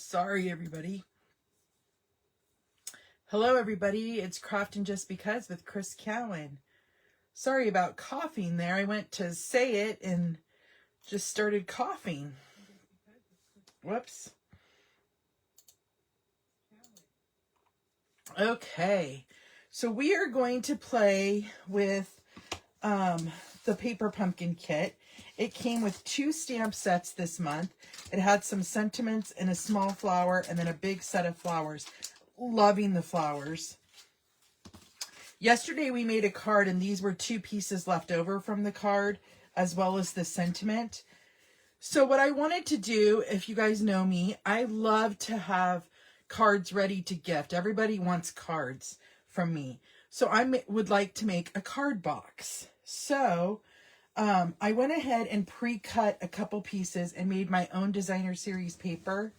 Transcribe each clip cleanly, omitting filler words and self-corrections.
Sorry, everybody. Hello, everybody. It's Craftin' Just Because with Chris Cowan. Sorry about coughing there. I went to say it and just started coughing. Whoops. Okay. So we are going to play with the paper pumpkin kit. It came with 2 stamp sets this month. It had some sentiments and a small flower and then a big set of flowers. Loving the flowers. Yesterday we made a card and these were 2 pieces left over from the card as well as the sentiment. So what I wanted to do, if you guys know me, I love to have cards ready to gift. Everybody wants cards from me. So I would like to make a card box. So I went ahead and pre-cut a couple pieces and made my own designer series paper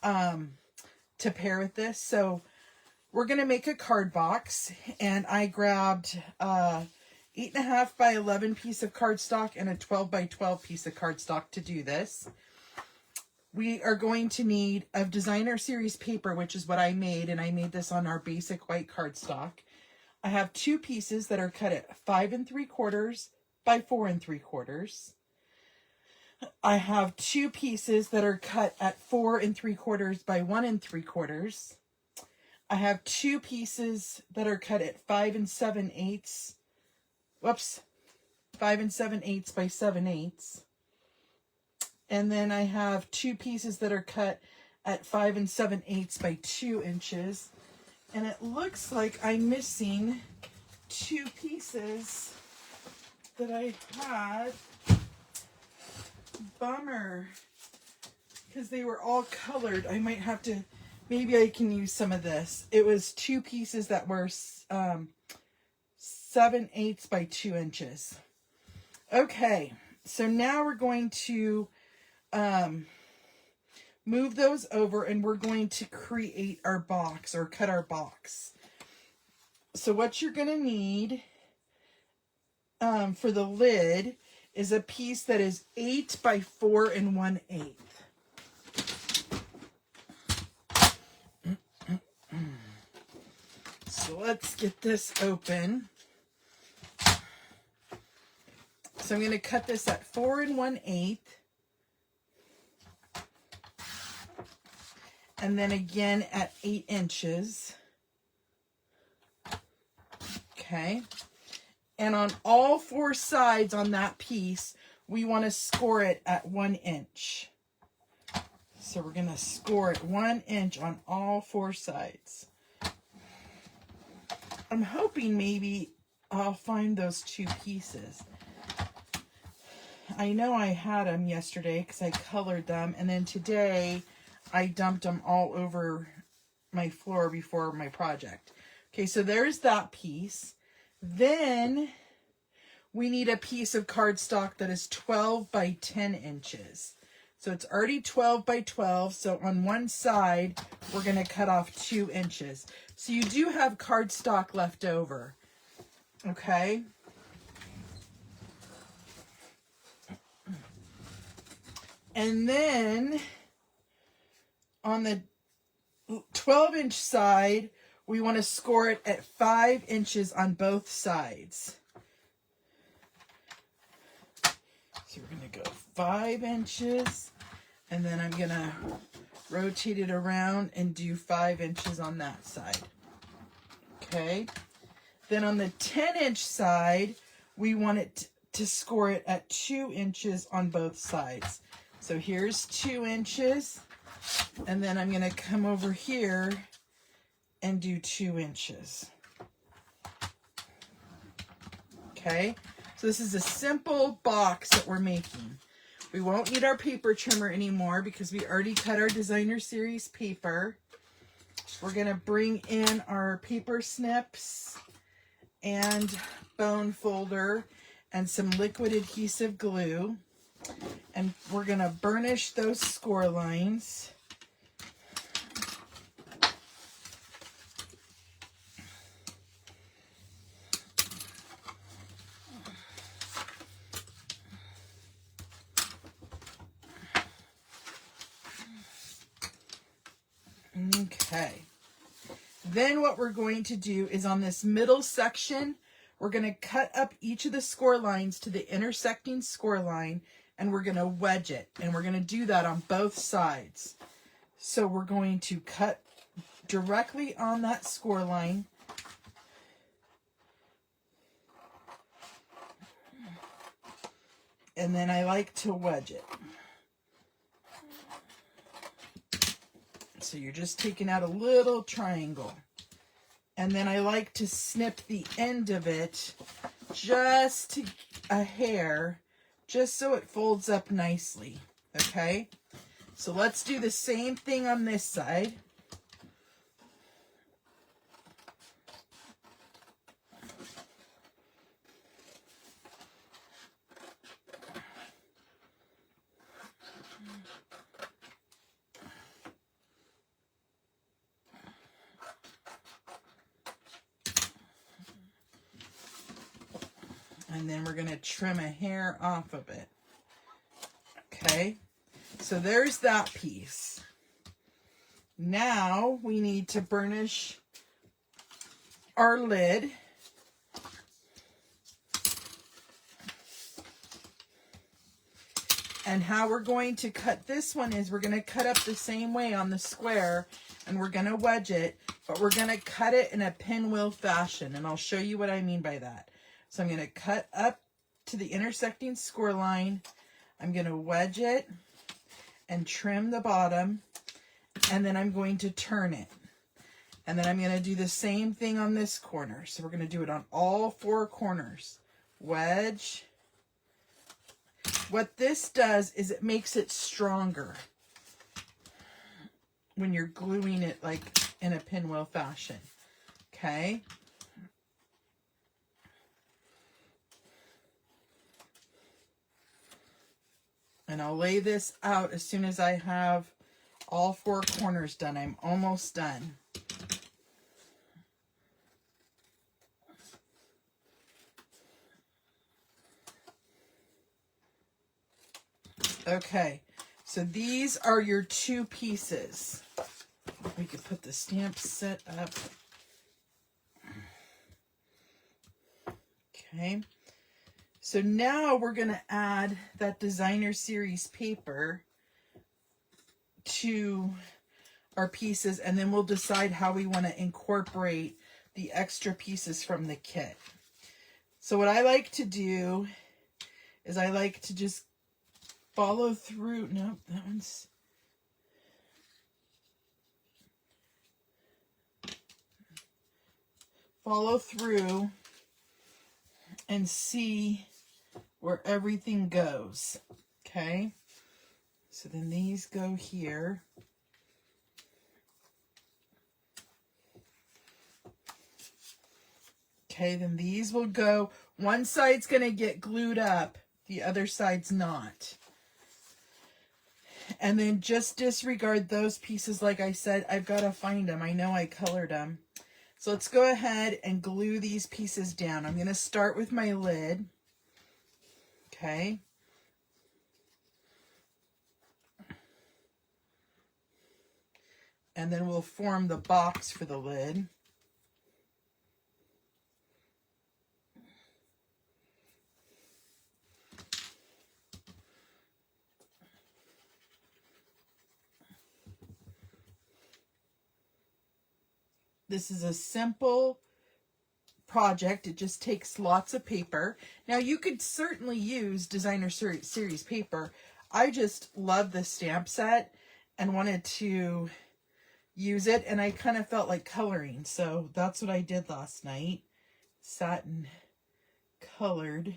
to pair with this. So we're going to make a card box, and I grabbed 8.5 by 11 piece of cardstock and a 12 by 12 piece of cardstock to do this. We are going to need a designer series paper, which is what I made, and I made this on our basic white cardstock. I have 2 pieces that are cut at 5 3/4 by 4 3/4. I have 2 pieces that are cut at 4 3/4 by 1 3/4. I have 2 pieces that are cut at 5 7/8. Whoops. 5 7/8 by 7/8. And then I have 2 pieces that are cut at 5 7/8 by 2 inches. And it looks like I'm missing 2 pieces that I had. Bummer. Because they were all colored. I might have to, maybe I can use some of this. It was 2 pieces that were 7/8 by 2 inches. Okay, so now we're going to move those over and we're going to create our box or cut our box. So what you're going to need for the lid is a piece that is 8 by 4 1/8. So let's get this open. So I'm going to cut this at 4 1/8. And then again at 8 inches. Okay. And on all 4 sides on that piece, we want to score it at 1 inch. So we're going to score it 1 inch on all 4 sides. I'm hoping maybe I'll find those 2 pieces. I know I had them yesterday because I colored them, and then today I dumped them all over my floor before my project. Okay, so there's that piece. Then we need a piece of cardstock that is 12 by 10 inches. So it's already 12 by 12. So on one side, we're going to cut off 2 inches. So you do have cardstock left over. Okay. And then on the 12-inch side, we want to score it at 5 inches on both sides. So we're going to go 5 inches, and then I'm going to rotate it around and do 5 inches on that side. Okay. Then on the 10-inch side, we want it to score it at 2 inches on both sides. So here's 2 inches. And then I'm going to come over here and do 2 inches. Okay, so this is a simple box that we're making. We won't need our paper trimmer anymore because we already cut our designer series paper. We're going to bring in our paper snips and bone folder and some liquid adhesive glue. And we're going to burnish those score lines. Okay. Then what we're going to do is on this middle section, we're going to cut up each of the score lines to the intersecting score line, and we're going to wedge it. And we're going to do that on both sides. So we're going to cut directly on that score line. And then I like to wedge it. So you're just taking out a little triangle. And then I like to snip the end of it just to a hair, just so it folds up nicely. Okay? So let's do the same thing on this side. And then we're going to trim a hair off of it. Okay, so there's that piece. Now we need to burnish our lid. And how we're going to cut this one is we're going to cut up the same way on the square, and we're going to wedge it, but we're going to cut it in a pinwheel fashion, and I'll show you what I mean by that. So I'm going to cut up to the intersecting score line. I'm going to wedge it and trim the bottom, and then I'm going to turn it. And then I'm going to do the same thing on this corner. So we're going to do it on all four corners. Wedge. What this does is it makes it stronger when you're gluing it like in a pinwheel fashion. Okay? And I'll lay this out as soon as I have all four corners done. I'm almost done. Okay, so these are your two pieces. We could put the stamp set up. Okay. So now we're going to add that designer series paper to our pieces, and then we'll decide how we want to incorporate the extra pieces from the kit. So what I like to do is I like to just follow through. No, that one's... Follow through and see where everything goes. Okay, so then these go here. Okay, then these will go. One side's going to get glued up, the other side's not. And then just disregard those pieces. Like I said, I've got to find them. I know I colored them. So let's go ahead and glue these pieces down. I'm going to start with my lid. Okay. And then we'll form the box for the lid. This is a simple project. It just takes lots of paper. Now you could certainly use designer series paper. I just love this stamp set and wanted to use it, and I kind of felt like coloring, so that's what I did last night. Sat and colored.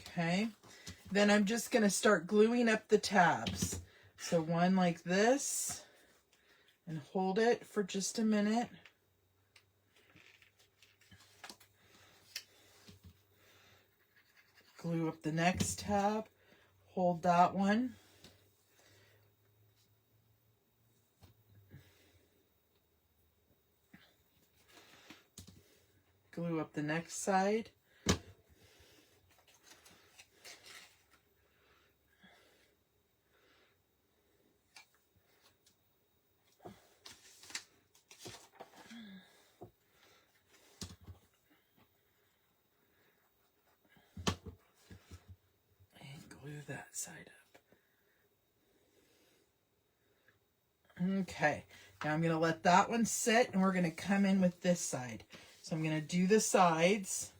Okay, then I'm just going to start gluing up the tabs. So one like this, and hold it for just a minute. Glue up the next tab, hold that one. Glue up the next side. that side up. Okay, now I'm going to let that one sit, and we're going to come in with this side. So I'm going to do the sides.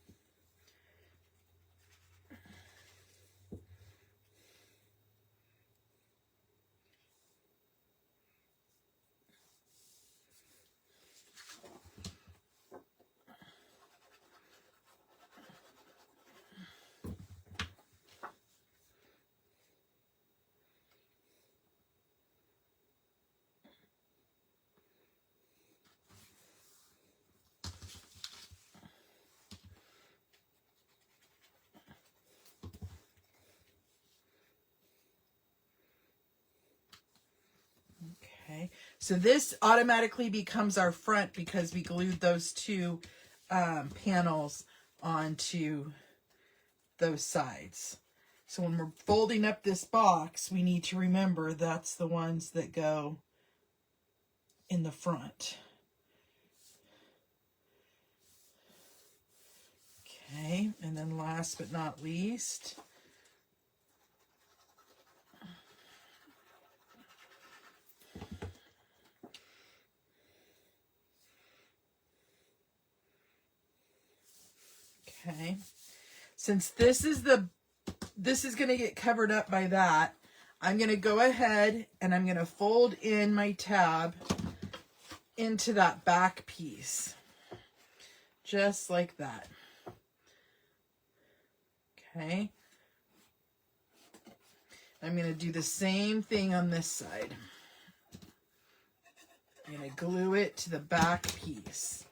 Okay, so this automatically becomes our front because we glued those two panels onto those sides. So when we're folding up this box, we need to remember that's the ones that go in the front. Okay, and then last but not least, okay, since this is going to get covered up by that, I'm going to go ahead and I'm going to fold in my tab into that back piece, just like that. Okay, I'm going to do the same thing on this side. I'm going to glue it to the back piece.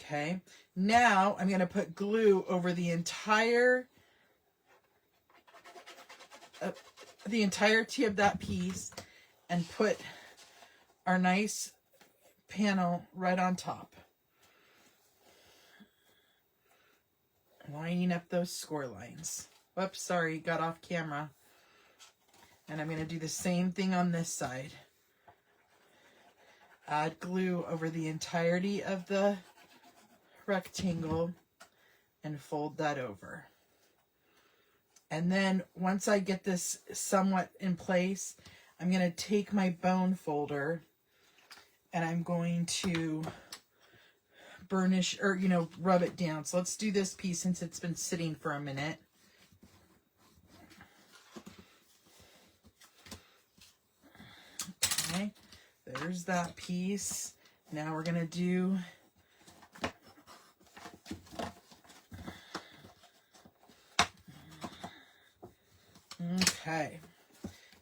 Okay, now I'm going to put glue over the entirety of that piece and put our nice panel right on top, lining up those score lines. Whoops, sorry, got off camera. And I'm going to do the same thing on this side. Add glue over the entirety of the rectangle and fold that over. And then once I get this somewhat in place, I'm going to take my bone folder and I'm going to burnish or, rub it down. So let's do this piece since it's been sitting for a minute. Okay, there's that piece. Now we're going to do okay,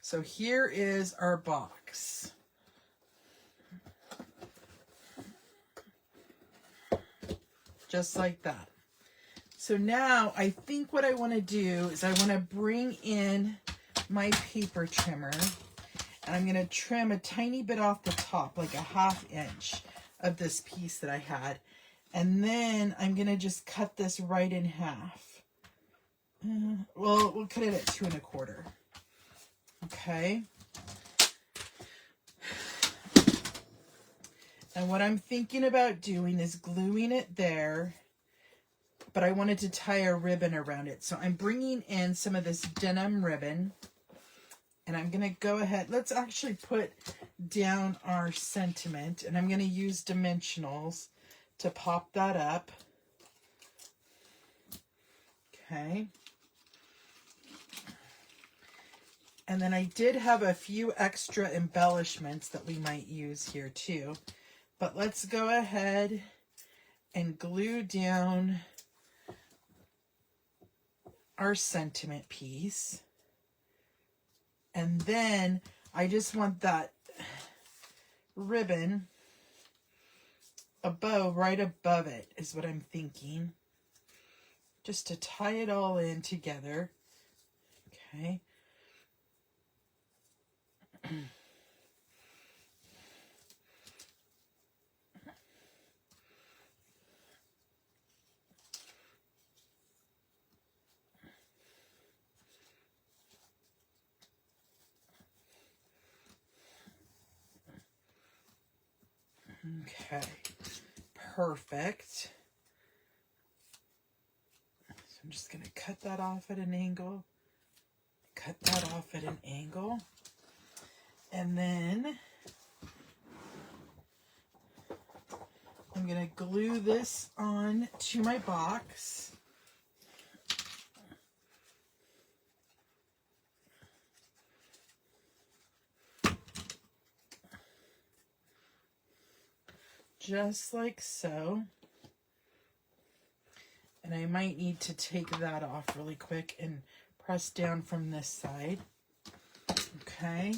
so here is our box. Just like that. So now I think what I want to do is I want to bring in my paper trimmer and I'm going to trim a tiny bit off the top, like a 1/2 inch of this piece that I had. And then I'm going to just cut this right in half. Well, we'll cut it at 2 1/4. Okay. And what I'm thinking about doing is gluing it there, but I wanted to tie a ribbon around it. So I'm bringing in some of this denim ribbon, and I'm going to go ahead. Let's actually put down our sentiment, and I'm going to use dimensionals to pop that up. Okay. And then I did have a few extra embellishments that we might use here too. But let's go ahead and glue down our sentiment piece. And then I just want that ribbon, a bow right above it is what I'm thinking. Just to tie it all in together. Okay. Okay, perfect. So I'm just going to cut that off at an angle. Cut that off at an angle. And then I'm going to glue this on to my box. Just like so. And I might need to take that off really quick and press down from this side. Okay.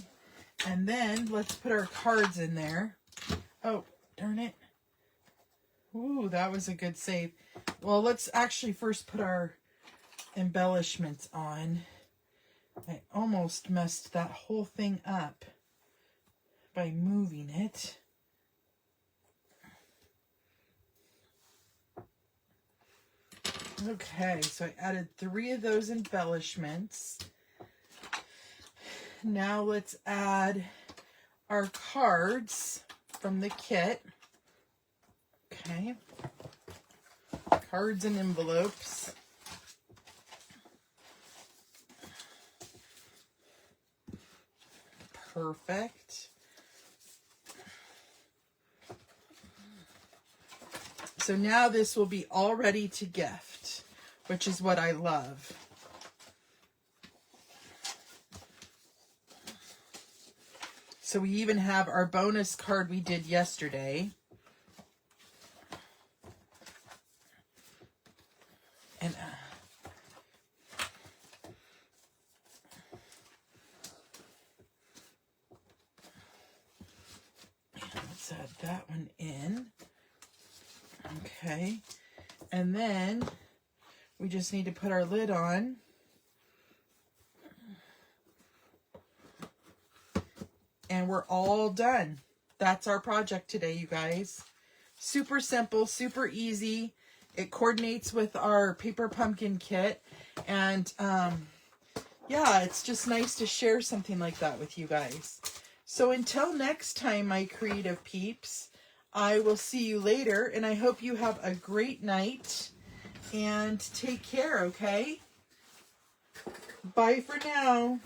And then let's put our cards in there. Oh, darn it. Ooh, that was a good save. Well, let's actually first put our embellishments on. I almost messed that whole thing up by moving it. Okay, so I added 3 of those embellishments. Now let's add our cards from the kit. Okay. Cards and envelopes. Perfect. So now this will be all ready to gift, which is what I love. So we even have our bonus card we did yesterday. And let's add that one in. Okay. And then we just need to put our lid on. And we're all done. That's our project today, you guys. Super simple, super easy. It coordinates with our paper pumpkin kit. And yeah, it's just nice to share something like that with you guys. So until next time, my creative peeps, I will see you later. And I hope you have a great night. And take care, okay? Bye for now.